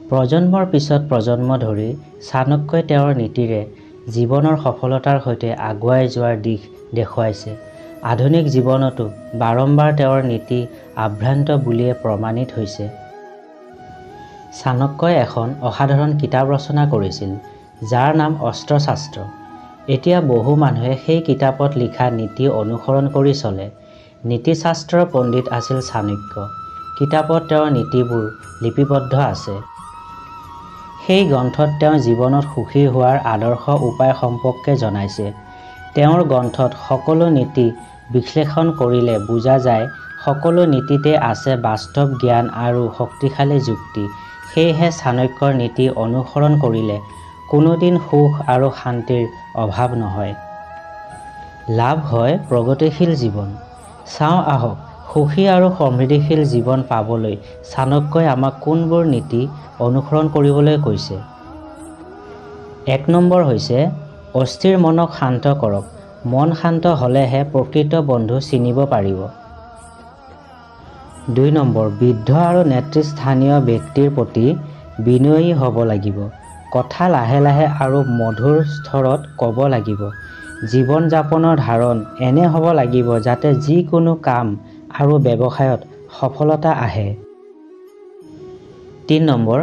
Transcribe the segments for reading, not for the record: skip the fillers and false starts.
প্ৰজন্মৰ পিছত প্ৰজন্ম ধৰি চাণক্যই তেওঁৰ নীতিৰে জীৱনৰ সফলতাৰ সৈতে আগুৱাই যোৱাৰ দিশ দেখুৱাইছে। আধুনিক জীৱনতো বাৰম্বাৰ তেওঁৰ নীতি আভ্ৰান্ত বুলিয়ে প্ৰমাণিত হৈছে। চাণক্যই এখন অসাধাৰণ কিতাপ ৰচনা কৰিছিল, যাৰ নাম অস্ত্ৰশাস্ত্ৰ। এতিয়া বহু মানুহে সেই কিতাপত লিখা নীতি অনুসৰণ কৰি চলে। নীতিশাস্ত্ৰৰ পণ্ডিত আছিল চাণক্য। কিতাপত তেওঁৰ নীতিবোৰ লিপিবদ্ধ আছে। সেই গ্ৰন্থত তেওঁ জীৱনত সুখী হোৱাৰ আদৰ্শ উপায় সম্পৰ্কে জনাইছে। তেওঁৰ গ্ৰন্থত সকলো নীতি বিশ্লেষণ কৰিলে বুজা যায়, সকলো নীতিতে আছে বাস্তৱ জ্ঞান আৰু শক্তিশালী যুক্তি। সেয়েহে চাণক্যৰ নীতি অনুসৰণ কৰিলে কোনোদিন সুখ আৰু শান্তিৰ অভাৱ নহয়। লাভ হয় প্ৰগতিশীল জীৱন। চাওঁ আহক, সুখী আৰু সমৃদ্ধিশীল জীৱন পাবলৈ চাণক্যই আমাক কোনবোৰ নীতি অনুসৰণ কৰিবলৈ কৈছে। ১ নম্বৰ হৈছে অস্থিৰ মনক শান্ত কৰক। মন শান্ত হ'লেহে প্ৰকৃত বন্ধু চিনিব পাৰিব। ২ নম্বৰ, বৃদ্ধ আৰু নেতৃস্থানীয় ব্যক্তিৰ প্ৰতি বিনয়ী হ'ব লাগিব। কথা লাহে লাহে আৰু মধুৰ স্তৰত ক'ব লাগিব। জীৱন যাপনৰ ধাৰণ এনে হ'ব লাগিব যাতে যিকোনো কাম আৰু ব্যৱসায়ত সফলতা আহে। ৩ নম্বৰ,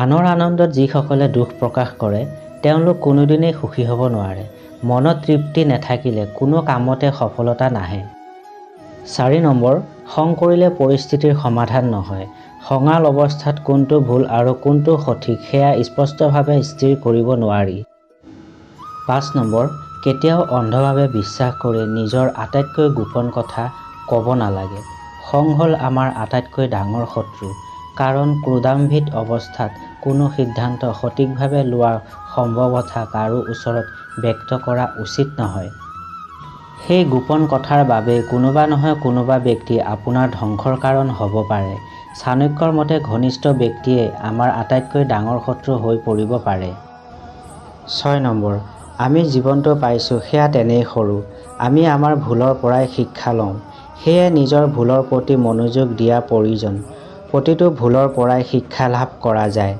আনৰ আনন্দত যিসকলে দুখ প্ৰকাশ কৰে তেওঁলোক কোনোদিনেই সুখী হ'ব নোৱাৰে। মনত তৃপ্তি নাথাকিলে কোনো কামতে সফলতা নাহে। ৪ নম্বৰ, খং কৰিলে পৰিস্থিতিৰ সমাধান নহয়। খঙাল অৱস্থাত কোনটো ভুল আৰু কোনটো সঠিক সেয়া স্পষ্টভাৱে স্থিৰ কৰিব নোৱাৰি। ৫ নম্বৰ, কেতিয়াও অন্ধভাৱে বিশ্বাস কৰি নিজৰ আটাইতকৈ গোপন কথা ক'ব নালাগে। খং হ'ল আমাৰ আটাইতকৈ ডাঙৰ শত্ৰু। কাৰণ ক্ৰোধান্বিত অৱস্থাত কোনো সিদ্ধান্ত সঠিকভাৱে লোৱাৰ সম্ভাৱনা কাৰো ওচৰত ব্যক্ত কৰা উচিত নহয়। সেই গোপন কথাৰ বাবেই কোনোবা নহয় কোনোবা ব্যক্তি আপোনাৰ ধ্বংসৰ কাৰণ হ'ব পাৰে। চাণক্যৰ মতে ঘনিষ্ঠ ব্যক্তিয়েই আমাৰ আটাইতকৈ ডাঙৰ শত্ৰু হৈ পৰিব পাৰে। ৬ নম্বৰ, আমি জীৱনটো পাইছোঁ সেয়া তেনেই সৰু। আমি আমাৰ ভুলৰ পৰাই শিক্ষা লওঁ। সেয়ে নিজৰ ভুলৰ প্ৰতি মনোযোগ দিয়া প্ৰয়োজন। প্ৰতিটো ভুলৰ পৰাই শিক্ষা লাভ কৰা যায়।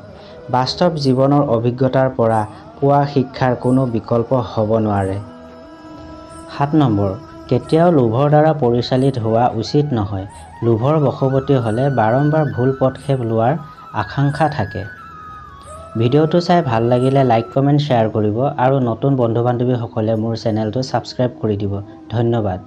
বাস্তৱ জীৱনৰ অভিজ্ঞতাৰ পৰা পোৱা শিক্ষাৰ কোনো বিকল্প হ'ব নোৱাৰে। ৭ নম্বৰ, কেতিয়াও লোভৰ দ্বাৰা পৰিচালিত হোৱা উচিত নহয়। লোভৰ বশৱৰ্তী হ'লে বাৰম্বাৰ ভুল পদক্ষেপ লোৱাৰ আশংকা থাকে। ভিডিঅ'টো চাই ভাল লাগিলে লাইক কমেণ্ট শ্বেয়াৰ কৰিব আৰু নতুন বন্ধু বান্ধৱীসকলে মোৰ চেনেলটো ছাবস্ক্ৰাইব কৰি দিব। ধন্যবাদ।